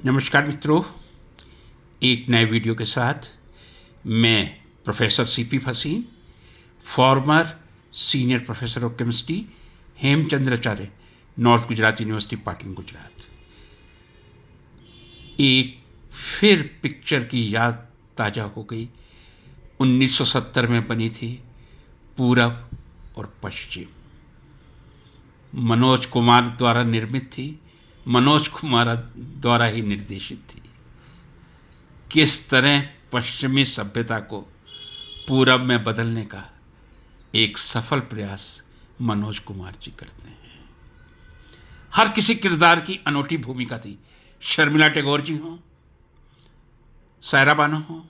नमस्कार मित्रों, एक नए वीडियो के साथ मैं professor CP Faseen, former senior professor of chemistry, Hemchandracharya, north Gujarat university, Patan, Gujarat. एक फिर पिक्चर की याद ताज़ा हो गई। 1970 में बनी थी, पूरब और पश्चिम। मनोज कुमार द्वारा निर्मित थी, मनोज कुमार द्वारा ही निर्देशित थी। किस तरह पश्चिमी सभ्यता को पूरब में बदलने का एक सफल प्रयास मनोज कुमार जी करते हैं। हर किसी किरदार की अनोखी भूमिका थी। शर्मिला टैगोर जी हों, सायरा बानो हों,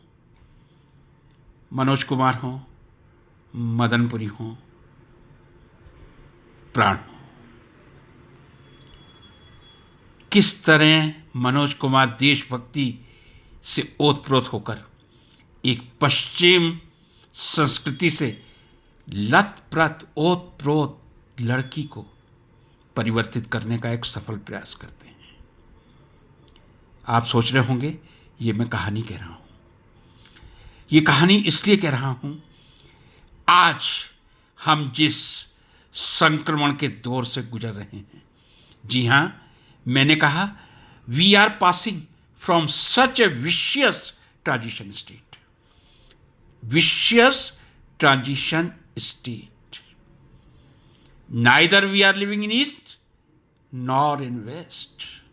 मनोज कुमार हों, मदनपुरी हों, प्राण हों। किस तरह मनोज कुमार देशभक्ति से ओतप्रोत होकर एक पश्चिम संस्कृति से लत-प्रत ओतप्रोत लड़की को परिवर्तित करने का एक सफल प्रयास करते हैं। आप सोच रहे होंगे ये मैं कहानी कह रहा हूं। ये कहानी इसलिए कह रहा हूं, आज हम जिस संक्रमण के दौर से गुजर रहे हैं, जी हां, मैंने कहा we are passing from such a vicious transition state. Vicious transition state. Neither we are living in east nor in west.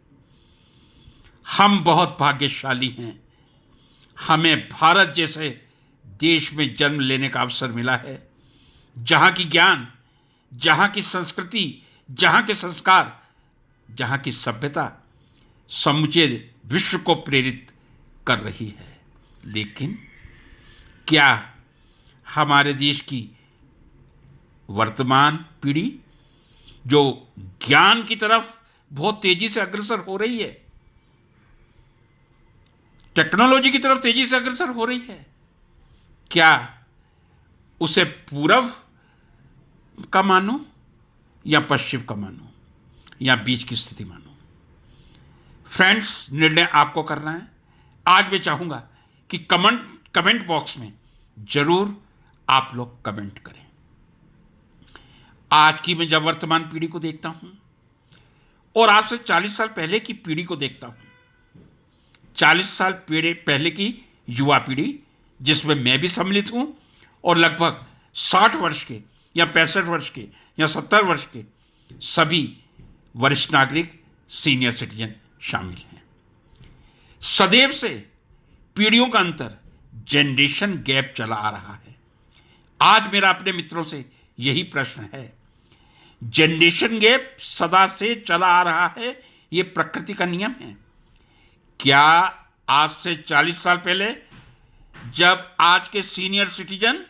हम बहुत भाग्यशाली हैं, हमें भारत जैसे देश में जन्म लेने का अवसर मिला है, जहां की ज्ञान, जहां की संस्कृति, जहां के संस्कार, जहां की सभ्यता समूचे विश्व को प्रेरित कर रही है। लेकिन क्या हमारे देश की वर्तमान पीढ़ी, जो ज्ञान की तरफ बहुत तेजी से अग्रसर हो रही है, टेक्नोलॉजी की तरफ तेजी से अग्रसर हो रही है, क्या उसे पूरब का मानो या पश्चिम का मानो या बीच की स्थिति मानो? फ्रेंड्स, निर्णय आपको करना है। आज मैं चाहूंगा कि कमेंट बॉक्स में जरूर आप लोग कमेंट करें। आज की मैं जब वर्तमान पीढ़ी को देखता हूं और आज से 40 साल पहले की पीढ़ी को देखता हूं, 40 साल पहले की युवा पीढ़ी, जिसमें मैं भी सम्मिलित हूं, और लगभग 60 वर्ष के या 65 वर्ष के या 70 वर्ष के सभी वरिष्ठ नागरिक, सीनियर सिटीजन शामिल हैं। सदैव से पीढ़ियों का अंतर, जनरेशन गैप चला आ रहा है। आज मेरा अपने मित्रों से यही प्रश्न है। जनरेशन गैप सदा से चला आ रहा है, यह प्रकृति का नियम है। क्या आज से 40 साल पहले, जब आज के सीनियर सिटीजन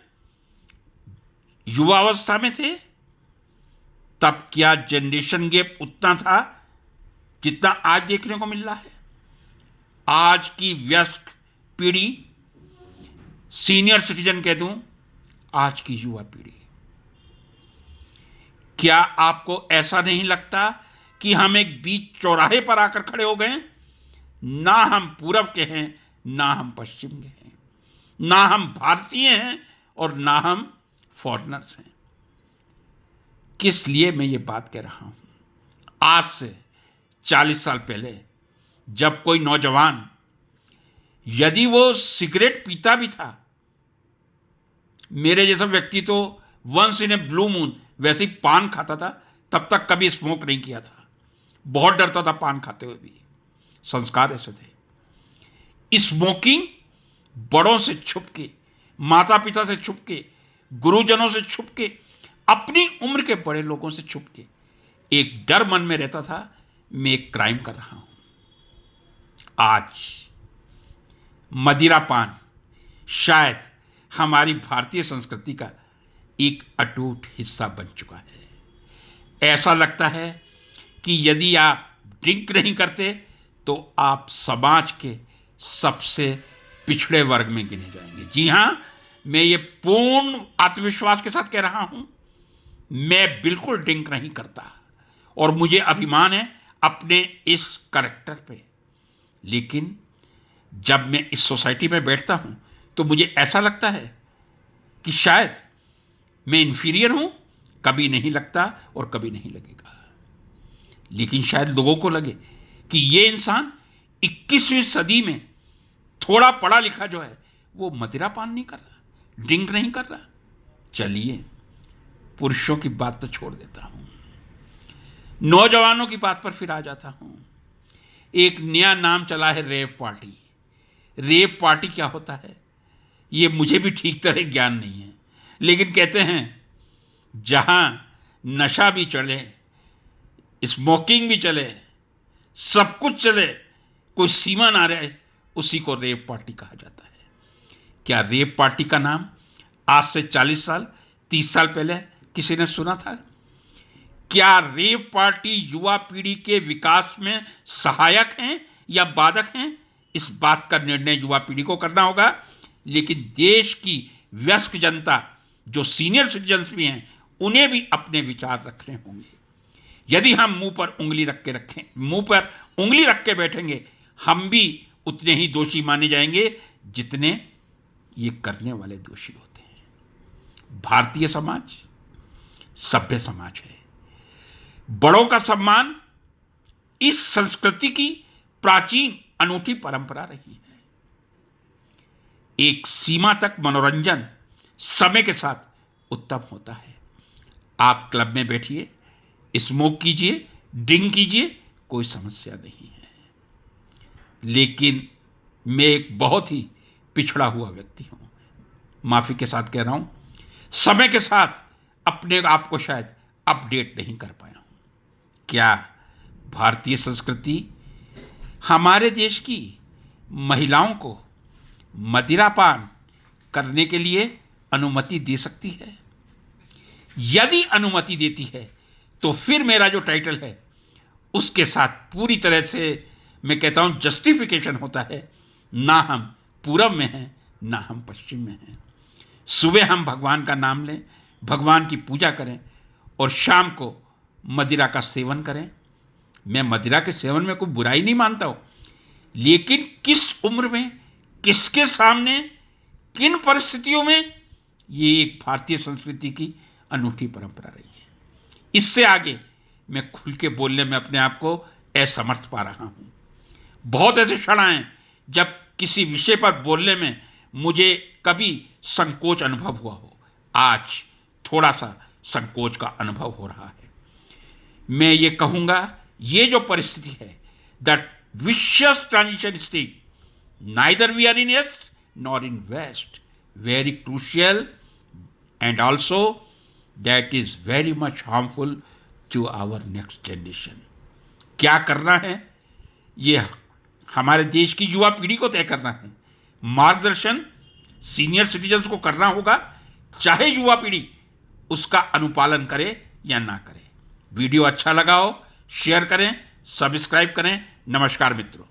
युवावस्था में थे, तब क्या जनरेशन गैप उतना था जितना आज देखने को मिल रहा है? आज की वयस्क पीढ़ी, सीनियर सिटीजन कह दूं, आज की युवा पीढ़ी, क्या आपको ऐसा नहीं लगता कि हम एक बीच चौराहे पर आकर खड़े हो गए? ना हम पूरब के हैं, ना हम पश्चिम के हैं, ना हम भारतीय हैं और ना हम फॉरेनर्स हैं। किस लिए मैं ये बात कह रहा हूं? आज से 40 साल पहले जब कोई नौजवान, यदि वो सिगरेट पीता भी था, मेरे जैसा व्यक्ति तो once in a blue moon वैसे ही पान खाता था, तब तक कभी स्मोक नहीं किया था। बहुत डरता था पान खाते हुए भी, संस्कार ऐसे थे। स्मोकिंग बड़ों से छुप के, माता पिता से छुप के, गुरुजनों से छुप के, अपनी उम्र के बड़े लोगों से छुप के एक डर मन में रहता था, मैं एक क्राइम कर रहा हूं। आज मदिरापान शायद हमारी भारतीय संस्कृति का एक अटूट हिस्सा बन चुका है। ऐसा लगता है कि यदि आप ड्रिंक नहीं करते तो आप समाज के सबसे पिछड़े वर्ग में गिने जाएंगे। जी हां, मैं ये पूर्ण आत्मविश्वास के साथ कह रहा हूं, मैं बिल्कुल ड्रिंक नहीं करता और मुझे अभिमान है अपने इस कैरेक्टर पे। लेकिन जब मैं इस सोसाइटी में बैठता हूं तो मुझे ऐसा लगता है कि शायद मैं इंफीरियर हूं। कभी नहीं लगता और कभी नहीं लगेगा। लेकिन शायद लोगों को लगे कि ये इंसान 21वीं सदी में थोड़ा पढ़ा लिखा जो है वो मदिरा पान नहीं कर रहा, ड्रिंक नहीं कर रहा। चलिए, पुरुषों की बात तो छोड़ देता हूं, नौजवानों की बात पर फिर आ जाता हूं। एक नया नाम चला है, रेव पार्टी। रेव पार्टी क्या होता है ये मुझे भी ठीक तरह ज्ञान नहीं है, लेकिन कहते हैं जहां नशा भी चले, स्मोकिंग भी चले, सब कुछ चले, कोई सीमा ना रहे, उसी को रेव पार्टी कहा जाता है। क्या रेव पार्टी का नाम आज से 40 साल 30 साल पहले किसी ने सुना था? क्या रेव पार्टी युवा पीढ़ी के विकास में सहायक हैं या बाधक हैं? इस बात का निर्णय युवा पीढ़ी को करना होगा। लेकिन देश की वयस्क जनता जो सीनियर सिटीजन्स भी हैं, उन्हें भी अपने विचार रखने होंगे। यदि हम मुंह पर उंगली रख के बैठेंगे, हम भी उतने ही दोषी माने जाएंगे जितने ये करने वाले दोषी होते हैं। भारतीय समाज सभ्य समाज है। बड़ों का सम्मान इस संस्कृति की प्राचीन अनूठी परंपरा रही है। एक सीमा तक मनोरंजन समय के साथ उत्तम होता है। आप क्लब में बैठिए, स्मोक कीजिए, ड्रिंक कीजिए, कोई समस्या नहीं है। लेकिन मैं एक बहुत ही पिछड़ा हुआ व्यक्ति हूं, माफी के साथ कह रहा हूं, समय के साथ अपने आप को शायद अपडेट नहीं कर पाया हूं। क्या भारतीय संस्कृति हमारे देश की महिलाओं को मदिरापान करने के लिए अनुमति दे सकती है? यदि अनुमति देती है तो फिर मेरा जो टाइटल है उसके साथ पूरी तरह से मैं कहता हूं जस्टिफिकेशन होता है। ना हम पूरब में हैं, ना हम पश्चिम में हैं। सुबह हम भगवान का नाम लें, भगवान की पूजा करें और शाम को मदिरा का सेवन करें। मैं मदिरा के सेवन में कोई बुराई नहीं मानता हूं, लेकिन किस उम्र में, किसके सामने, किन परिस्थितियों में, ये एक भारतीय संस्कृति की अनूठी परंपरा रही है। इससे आगे मैं खुल के बोलने में अपने आप को असमर्थ पा रहा हूं। बहुत ऐसे क्षण आए जब किसी विषय पर बोलने में मुझे कभी संकोच अनुभव हुआ हो। आज थोड़ा सा संकोच का अनुभव हो रहा है। मैं ये कहूंगा, ये जो परिस्थिति है, that vicious transition state, neither we are in east nor in west, very crucial and also that is very much harmful to our next generation. क्या करना है ये हमारे देश की युवा पीढ़ी को तय करना है। मार्गदर्शन सीनियर सिटीजन्स को करना होगा, चाहे युवा पीढ़ी उसका अनुपालन करे या ना करे। वीडियो अच्छा लगा हो शेयर करें, सब्सक्राइब करें। नमस्कार मित्रों।